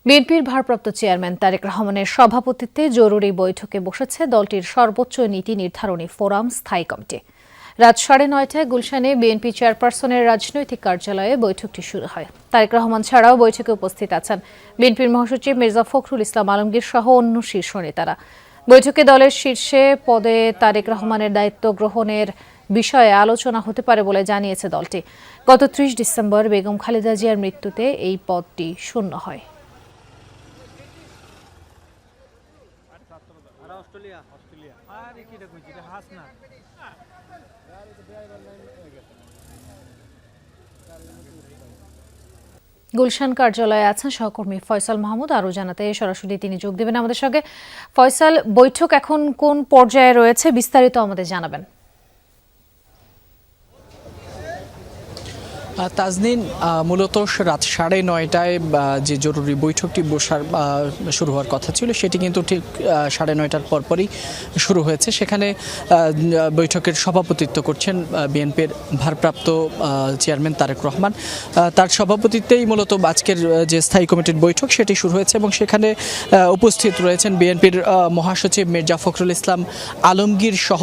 বিএনপির ভারপ্রাপ্ত চেয়ারম্যান তারেক রহমানের সভাপতিত্বে জরুরি বৈঠকে বসেছে দলটির সর্বোচ্চ নীতি নির্ধারণী ফোরাম স্থায়ী কমিটি। রাত 9:30টায় গুলশানে বিএনপি চেয়ারপারসনের রাজনৈতিক কার্যালয়ে বৈঠকটি শুরু হয়। তারেক রহমান ছাড়াও বৈঠকে উপস্থিত আছেন বিএনপির মহাসচিব মির্জা ফখরুল ইসলাম আলমগীর সহ অন্য শীর্ষ নেতারা। বৈঠকে দলের শীর্ষে পদে তারেক রহমানের দায়িত্ব গ্রহণের বিষয়ে আলোচনা হতে পারে বলে জানিয়েছে দলটি। গত 30 ডিসেম্বর বেগম খালেদা জিয়ার মৃত্যুতে এই পদটি শূন্য হয়। গুলশান কার্যালয়ে আছেন সহকর্মী ফয়সাল মাহমুদ। আরও জানাতে সরাসরি তিনি যোগ দেবেন আমাদের সঙ্গে। ফয়সাল, বৈঠক এখন কোন পর্যায়ে রয়েছে, বিস্তারিত আমাদের জানাবেন। তাজনীন, মূলত রাত 9:30টায় যে জরুরি বৈঠকটি শুরু হওয়ার কথা ছিল সেটি কিন্তু ঠিক 9:30টার পরপরই শুরু হয়েছে। সেখানে বৈঠকের সভাপতিত্ব করছেন বিএনপির ভারপ্রাপ্ত চেয়ারম্যান তারেক রহমান। তার সভাপতিত্বেই মূলত আজকের যে স্থায়ী কমিটির বৈঠক সেটি শুরু হয়েছে এবং সেখানে উপস্থিত রয়েছেন বিএনপির মহাসচিব মির্জা ফখরুল ইসলাম আলমগীর সহ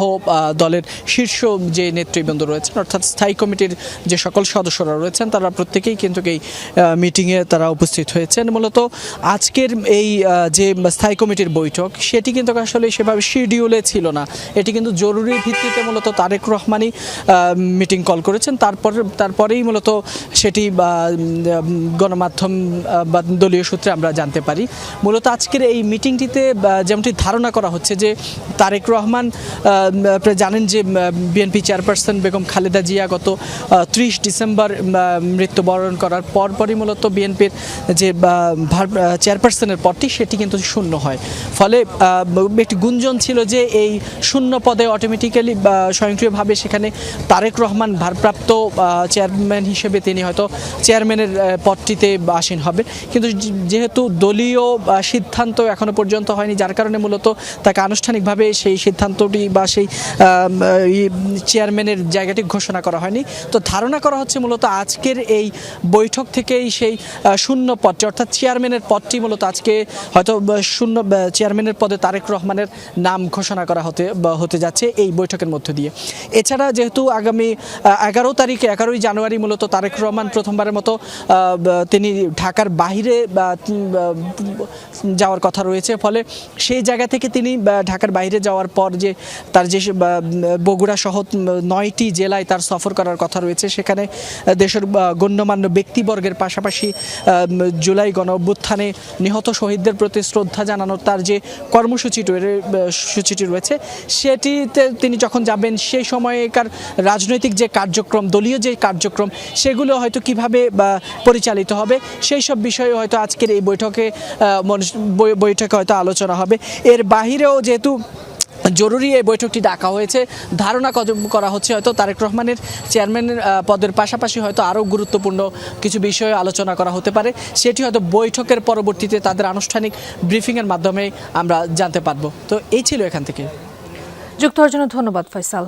দলের শীর্ষ যে নেতৃবৃন্দ রয়েছেন, অর্থাৎ স্থায়ী কমিটির যে সকল সদস্য রয়েছেন তারা প্রত্যেকেই কিন্তু এই মিটিংয়ে তারা উপস্থিত হয়েছেন। মূলত আজকের এই যে স্থায়ী কমিটির বৈঠক সেটি কিন্তু আসলে সেভাবে শিডিউলে ছিল না। এটি কিন্তু জরুরি ভিত্তিতে মূলত তারেক রহমানই মিটিং কল করেছেন। তারপরেই মূলত সেটি গণমাধ্যম বা দলীয় সূত্রে আমরা জানতে পারি। মূলত আজকের এই মিটিংটিতে যেমনটি ধারণা করা হচ্ছে যে তারেক রহমান জানেন যে বিএনপি চেয়ারপারসন বেগম খালেদা জিয়া গত 30 ডিসেম্বর মৃত্যুবরণ করার পরপরই মূলত বিএনপির যে চেয়ারপারসনের পদটি সেটি কিন্তু শূন্য হয়। ফলে একটি গুঞ্জন ছিল যে এই শূন্য পদে অটোমেটিক্যালি স্বয়ংক্রিয়ভাবে সেখানে তারেক রহমান ভারপ্রাপ্ত চেয়ারম্যান হিসেবে তিনি হয়তো চেয়ারম্যানের পদটিতে আসীন হবে। কিন্তু যেহেতু দলীয় সিদ্ধান্ত এখনো পর্যন্ত হয়নি, যার কারণে মূলত তাকে আনুষ্ঠানিকভাবে সেই সিদ্ধান্তটি বা সেই চেয়ারম্যানের জায়গাটি ঘোষণা করা হয়নি। তো ধারণা করা হচ্ছে মূলত আজকের এই বৈঠক থেকেই সেই শূন্য পদটি অর্থাৎ চেয়ারম্যানের পদটি মূলত আজকে হয়তো শূন্য চেয়ারম্যানের পদে তারেক রহমানের নাম ঘোষণা করা হতে যাচ্ছে এই বৈঠকের মধ্য দিয়ে। এছাড়া যেহেতু আগামী 11 জানুয়ারি মূলত তারেক রহমান প্রথমবারের মতো তিনি ঢাকার বাইরে যাওয়ার কথা রয়েছে। ফলে সেই জায়গা থেকে তিনি ঢাকার বাইরে যাওয়ার পর যে তার যে বগুড়া সহ 9টি জেলায় তার সফর করার কথা রয়েছে, সেখানে দেশের গণ্যমান্য ব্যক্তিবর্গের পাশাপাশি জুলাই গণ অভ্যুত্থানে নিহত শহীদদের প্রতি শ্রদ্ধা জানানোর তার যে কর্মসূচিটি রয়েছে সেটিতে তিনি যখন যাবেন সেই সময়কার রাজনৈতিক যে কার্যক্রম, দলীয় যে কার্যক্রম সেগুলো হয়তো কিভাবে পরিচালিত হবে সেই সব বিষয়ে হয়তো আজকের এই বৈঠকে হয়তো আলোচনা হবে। এর বাহিরেও যেহেতু জরুরি এই বৈঠকটি ডাকা হয়েছে, ধারণা করা হচ্ছে হয়তো তারেক রহমানের চেয়ারম্যানের পদের পাশাপাশি হয়তো আরও গুরুত্বপূর্ণ কিছু বিষয়ে আলোচনা করা হতে পারে। সেটি হয়তো বৈঠকের পরবর্তীতে তাদের আনুষ্ঠানিক ব্রিফিংয়ের মাধ্যমে আমরা জানতে পারবো। তো এই ছিল এখান থেকে। যুক্ত হওয়ার জন্য ধন্যবাদ ফয়সাল।